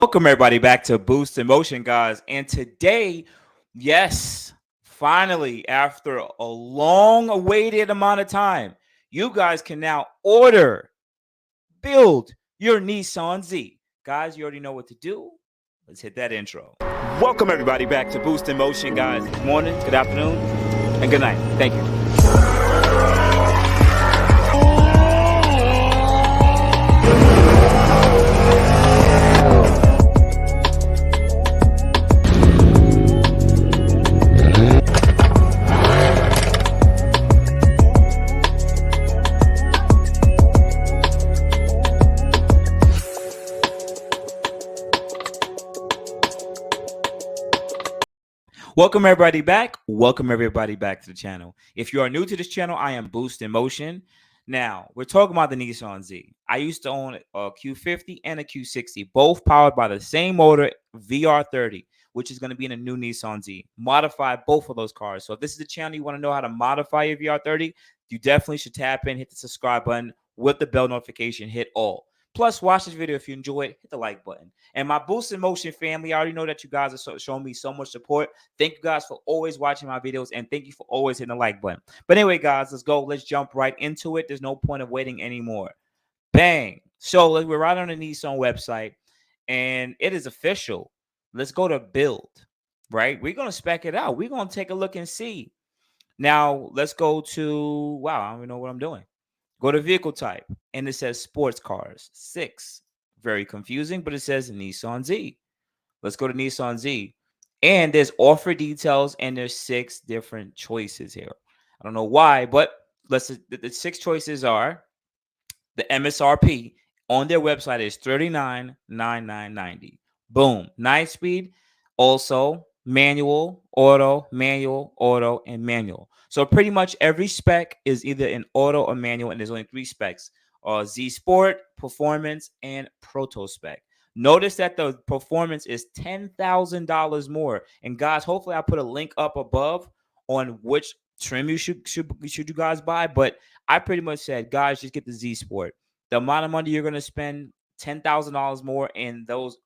Welcome everybody back to Boost in Motion, guys. And today, yes, finally, after a long-awaited amount of time, you guys can now build your Nissan Z. Guys, you already know what to do. Let's hit that intro. Welcome everybody back to Boost in Motion, guys. Good morning, good afternoon, and good night. Thank you. Welcome everybody back. Welcome everybody back to the channel. If you are new to this channel, I am Boost in Motion. Now, we're talking about the Nissan Z. I used to own a Q50 and a Q60, both powered by the same motor, VR30, which is going to be in a new Nissan Z. Modify both of those cars. So if this is the channel you want to know how to modify your VR30, you definitely should tap in, hit the subscribe button with the bell notification, hit all. Plus, watch this video if you enjoy it, hit the like button. And my Boost in Motion family, I already know that you guys are showing me so much support. Thank you guys for always watching my videos, and thank you for always hitting the like button. But anyway, guys, let's go. Let's jump right into it. There's no point of waiting anymore. Bang. So we're right on the Nissan website, and it is official. Let's go to build, right? We're going to spec it out. We're going to take a look and see. Now, let's go to, wow, I don't even know what I'm doing. Go to vehicle type, and it says sports cars, 6. Very confusing, but it says Nissan Z. Let's go to Nissan Z. And there's offer details, and there's 6 different choices here. I don't know why, but the 6 choices are the MSRP on their website is $39,990. Boom. 9-speed, also manual, auto, and manual. So pretty much every spec is either an auto or manual, and there's only 3 specs: Z Sport, Performance, and Proto Spec. Notice that the performance is $10,000 more. And guys, hopefully I put a link up above on which trim you should you guys buy. But I pretty much said, guys, just get the Z Sport. The amount of money you're going to spend, $10,000 more in those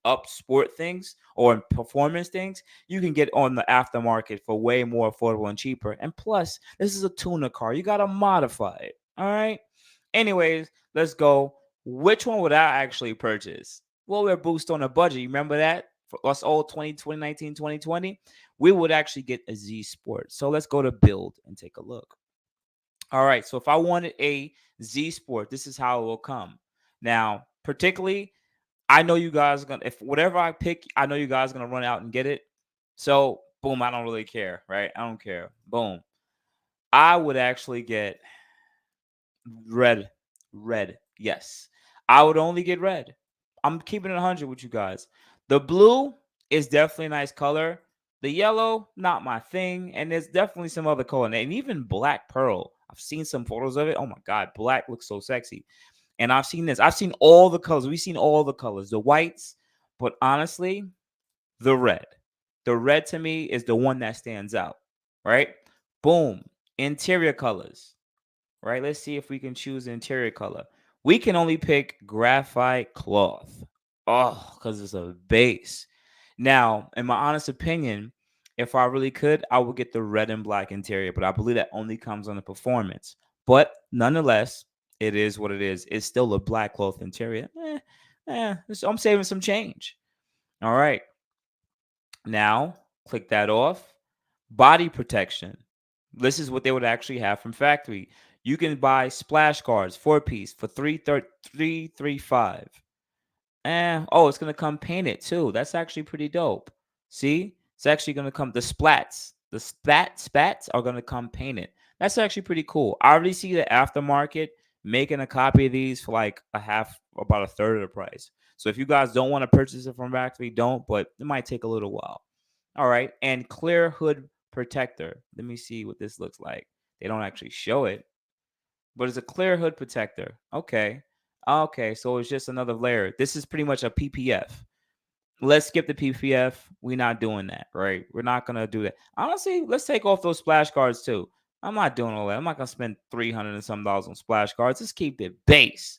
up sport things or performance things, you can get on the aftermarket for way more affordable and cheaper. And plus, this is a tuner car. You got to modify it. All right. Anyways, let's go. Which one would I actually purchase? Well, we're Boost on a budget. You remember that? For us all 2019, 2020, we would actually get a Z Sport. So let's go to build and take a look. All right. So if I wanted a Z Sport, this is how it will come. Now, particularly, I know you guys are gonna, if whatever I pick, I know you guys are gonna run out and get it. So boom, I don't really care, right? I don't care. Boom. I would actually get red. Yes. I would only get red. I'm keeping it 100 with you guys. The blue is definitely a nice color. The yellow, not my thing. And there's definitely some other color. And even black pearl. I've seen some photos of it. Oh my God, black looks so sexy. And I've seen this. I've seen all the colors. We've seen all the colors, the whites. But honestly, the red. The red to me is the one that stands out, right? Boom. Interior colors, right? Let's see if we can choose the interior color. We can only pick graphite cloth. Oh, because it's a base. Now, in my honest opinion, if I really could, I would get the red and black interior, but I believe that only comes on the performance. But nonetheless, it is what it is. It's still a black cloth interior. I'm saving some change. All right. Now, click that off. Body protection. This is what they would actually have from factory. You can buy splash guards, 4-piece, for $335. Oh, it's gonna come painted too. That's actually pretty dope. See, it's actually gonna come. The splats, the spats are gonna come painted. That's actually pretty cool. I already see the aftermarket making a copy of these for like about a third of the price. So if you guys don't want to purchase it from factory, don't. But it might take a little while. All right, and clear hood protector. Let me see what this looks like. They don't actually show it, but it's a clear hood protector. Okay. Okay, so it's just another layer. This is pretty much a PPF. Let's skip the PPF. We're not doing that, right? We're not going to do that. Honestly, let's take off those splash guards too. I'm not doing all that. I'm not going to spend $300 and some dollars on splash guards. Let's keep it base.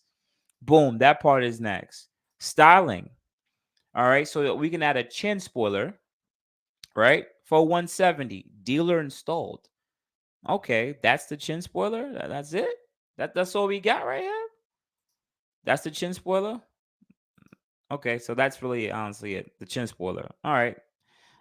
Boom, that part is next. Styling. All right, so that we can add a chin spoiler, right? For 170, dealer installed. Okay, that's the chin spoiler. That's it. That's all we got right here. That's the chin spoiler. Okay, so that's really honestly it. The chin spoiler. All right.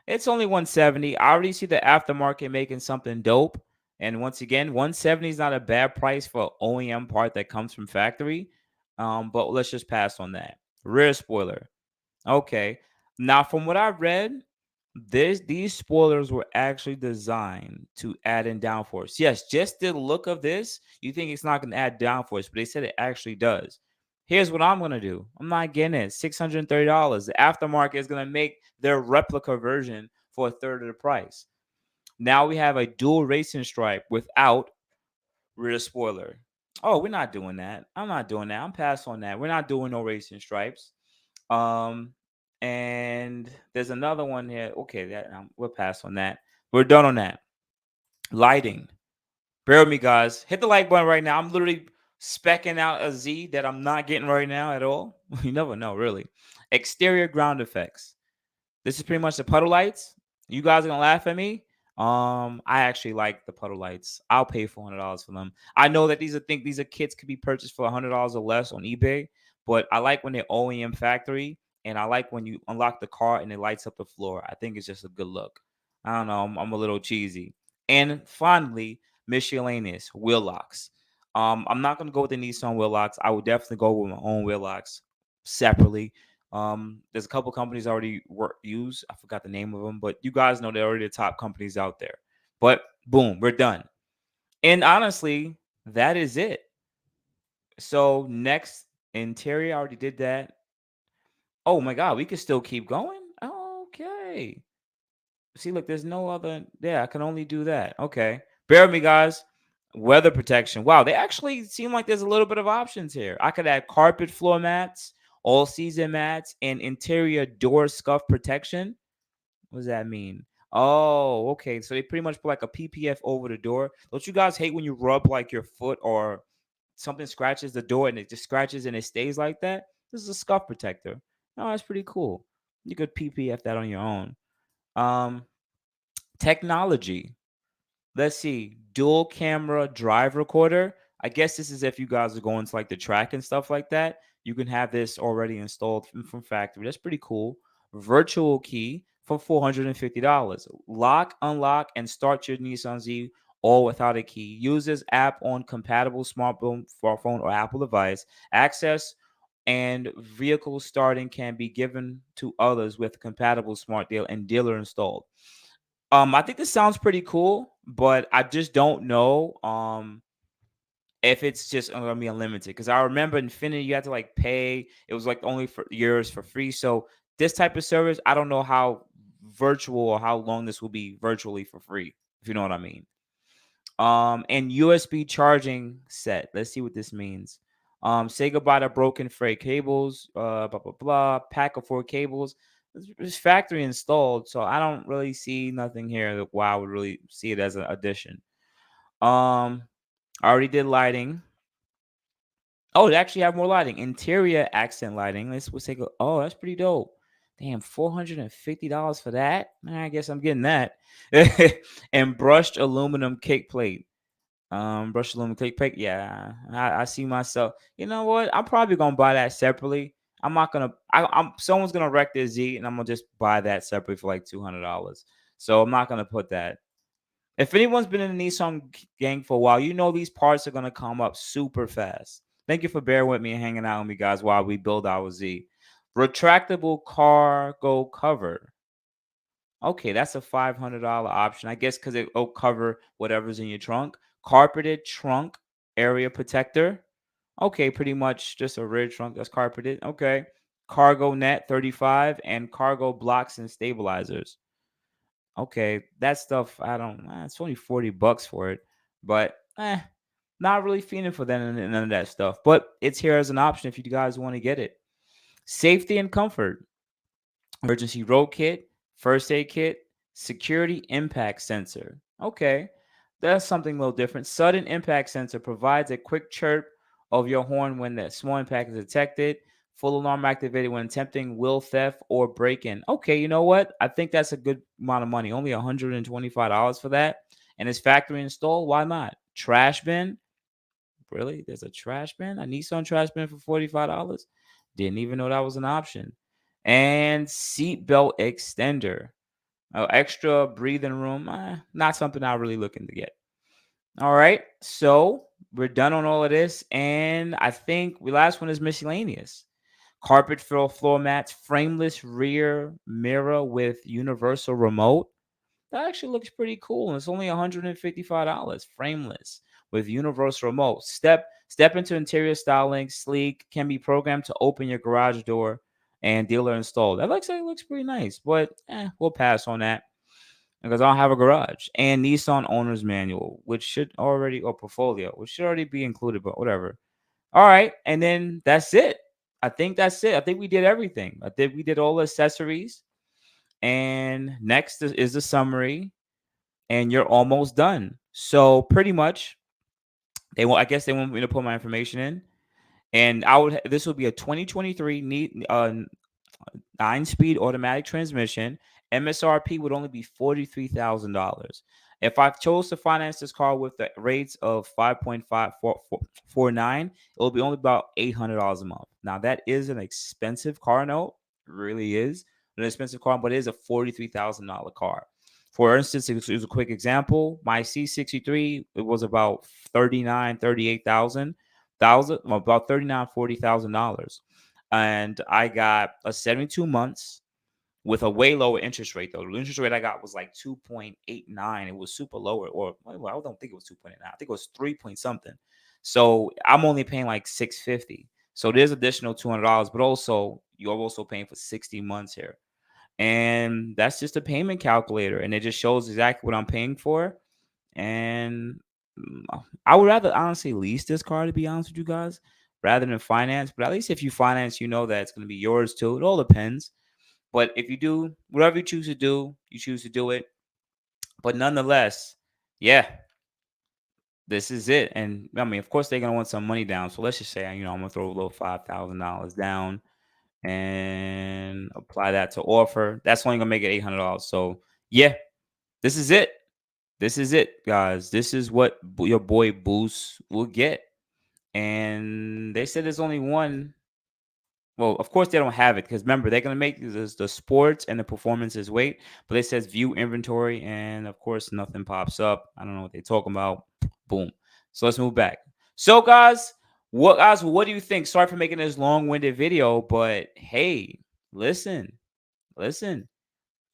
It's only 170. I already see the aftermarket making something dope. And once again, 170 is not a bad price for an OEM part that comes from factory. But let's just pass on that. Rear spoiler. Okay. Now, from what I've read, these spoilers were actually designed to add in downforce. Yes, just the look of this, you think it's not going to add downforce, but they said it actually does. Here's what I'm going to do. I'm not getting it. $630. The aftermarket is going to make their replica version for a third of the price. Now we have a dual racing stripe without rear spoiler. Oh, we're not doing that. I'm not doing that. I'm passed on that. We're not doing no racing stripes. Um, and there's another one here. Okay, that we'll pass on that. We're done on that. Lighting. Bear with me, guys. Hit the like button right now. I'm literally specking out a Z that I'm not getting right now at all. You never know, really. Exterior ground effects. This is pretty much the Puddle Lights. You guys are gonna laugh at me. I actually like the Puddle Lights. I'll pay $400 for them. I know that these are kits could be purchased for $100 or less on eBay, but I like when they're OEM factory, and I like when you unlock the car and it lights up the floor. I think it's just a good look. I don't know. I'm a little cheesy. And finally, miscellaneous wheel locks. I'm not gonna go with the Nissan wheel locks. I would definitely go with my own wheel locks separately. There's a couple companies already use. I forgot the name of them, but you guys know they're already the top companies out there. But boom, we're done. And honestly, that is it. So next, interior, I already did that. Oh my god, we can still keep going. Okay. See, look, there's no other. Yeah, I can only do that. Okay. Bear with me, guys. Weather protection. Wow, they actually seem like there's a little bit of options here. I could add carpet floor mats, all season mats, and interior door scuff protection. What does that mean? Oh, okay. So they pretty much put like a PPF over the door. Don't you guys hate when you rub like your foot or something scratches the door and it just scratches and it stays like that? This is a scuff protector. Oh, that's pretty cool. You could PPF that on your own. Um, Technology. Let's see. Dual camera drive recorder. I guess this is if you guys are going to like the track and stuff like that. You can have this already installed from factory. That's pretty cool. Virtual key for $450. Lock, unlock, and start your Nissan Z all without a key. Use this app on compatible smartphone or Apple device. Access and vehicle starting can be given to others with compatible smart deal and dealer installed. I think this sounds pretty cool, but I just don't know if it's just gonna be unlimited. Because I remember Infinity, you had to like pay. It was like only for years for free. So this type of service, I don't know how virtual or how long this will be virtually for free, if you know what I mean. And USB charging set. Let's see what this means. Say goodbye to broken freight cables, blah blah blah. Pack of 4 cables. It's factory installed, so I don't really see nothing here that why I would really see it as an addition. I already did lighting. Oh, they actually have more lighting. Interior accent lighting. Let's take a. Oh, that's pretty dope. Damn, $450 for that. I guess I'm getting that. And brushed aluminum kick plate. Brushed aluminum kick plate. Yeah, I see myself. You know what? I'm probably gonna buy that separately. I'm not gonna. I'm someone's gonna wreck their Z, and I'm gonna just buy that separately for like $200. So I'm not gonna put that. If anyone's been in the Nissan gang for a while, you know these parts are gonna come up super fast. Thank you for bearing with me and hanging out with me, guys, while we build our Z. Retractable cargo cover. Okay, that's a $500 option. I guess because it'll cover whatever's in your trunk. Carpeted trunk area protector. Okay, pretty much just a rear trunk that's carpeted. Okay. Cargo net 35 and cargo blocks and stabilizers. Okay, that stuff I don't. It's only $40 for it, but not really feeling for that none of that stuff. But it's here as an option if you guys want to get it. Safety and comfort. Emergency road kit, first aid kit, security impact sensor. Okay, that's something a little different. Sudden impact sensor provides a quick chirp of your horn when that small impact is detected. Full alarm activated when attempting will theft or break-in. Okay, you know what? I think that's a good amount of money. Only $125 for that. And it's factory installed. Why not? Trash bin. Really? There's a trash bin? A Nissan trash bin for $45? Didn't even know that was an option. And seatbelt extender. Extra breathing room. Not something I'm really looking to get. All right. So we're done on all of this. And I think the last one is miscellaneous. Carpet floor mats, frameless rear mirror with universal remote. That actually looks pretty cool. And it's only $155, frameless with universal remote. Step into interior styling, sleek, can be programmed to open your garage door and dealer installed. That looks pretty nice, but we'll pass on that because I don't have a garage. And Nissan owner's manual, which should already, or portfolio, which should already be included, but whatever. All right, and then that's it. I think that's it. I think we did everything. I think we did all the accessories. And next is the summary, and you're almost done. So pretty much, I guess they want me to put my information in, and this will be a 2023 9-speed automatic transmission. MSRP would only be $43,000. If I chose to finance this car with the rates of 5.549, it will be only about $800 a month. Now that is an expensive car note, it really is an expensive car, but it is a $43,000 car. For instance, it was a quick example. My C63, it was about $39,000, about $40,000. And I got a 72 months with a way lower interest rate, though. The interest rate I got was like 2.89. It was super lower. Or, well, I don't think it was 2.89. I think it was 3 point something. So I'm only paying like $650. So there's additional $200, but also you're also paying for 60 months here. And that's just a payment calculator. And it just shows exactly what I'm paying for. And I would rather honestly lease this car, to be honest with you guys, rather than finance. But at least if you finance, you know that it's going to be yours too. It all depends. But if you do, whatever you choose to do, you choose to do it. But nonetheless, yeah, this is it. And I mean, of course, they're going to want some money down. So let's just say, I'm going to throw a little $5,000 down and apply that to offer. That's only going to make it $800. So yeah, this is it. This is it, guys. This is what your boy Boost will get. And they said there's only one. Well, of course, they don't have it because remember, they're going to make the sports and the performances wait. But it says view inventory. And of course, nothing pops up. I don't know what they're talking about. Boom. So let's move back. So, guys, what do you think? Sorry for making this long-winded video. But hey, listen.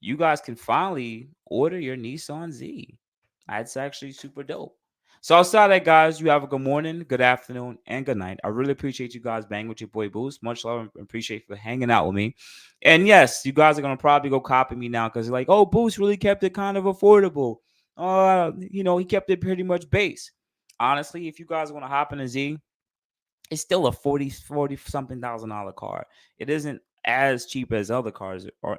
You guys can finally order your Nissan Z. That's actually super dope. So outside of that, guys, you have a good morning, good afternoon, and good night. I really appreciate you guys banging with your boy Boost. Much love and appreciate you for hanging out with me. And yes, you guys are going to probably go copy me now because you're like, oh, Boost really kept it kind of affordable. He kept it pretty much base. Honestly, if you guys want to hop in a Z, it's still a 40 something $1,000 car. It isn't as cheap as other cars or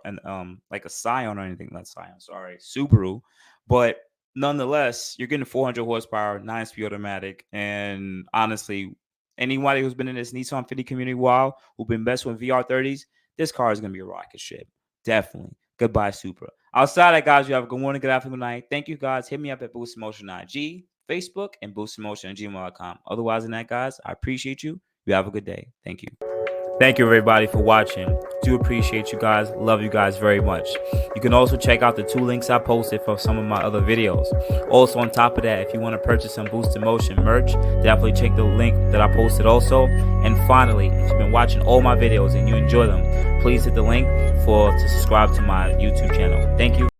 like a Scion or anything. Not Scion, sorry, Subaru. But nonetheless, you're getting 400 horsepower, 9-speed automatic. And honestly, anybody who's been in this Nissan 50 community a while, who've been messing with VR30s, this car is going to be a rocket ship. Definitely. Goodbye, Supra. Outside that, guys, you have a good morning, good afternoon, good night. Thank you, guys. Hit me up at boostinmotion IG, Facebook, and boostinmotion@gmail.com. Otherwise than that, guys, I appreciate you. You have a good day. Thank you. Thank you, everybody, for watching. Do appreciate you guys. Love you guys very much. You can also check out the 2 links I posted for some of my other videos. Also, on top of that, if you want to purchase some Boost in Motion merch, definitely check the link that I posted also. And finally, if you've been watching all my videos and you enjoy them, please hit the link to subscribe to my YouTube channel. Thank you.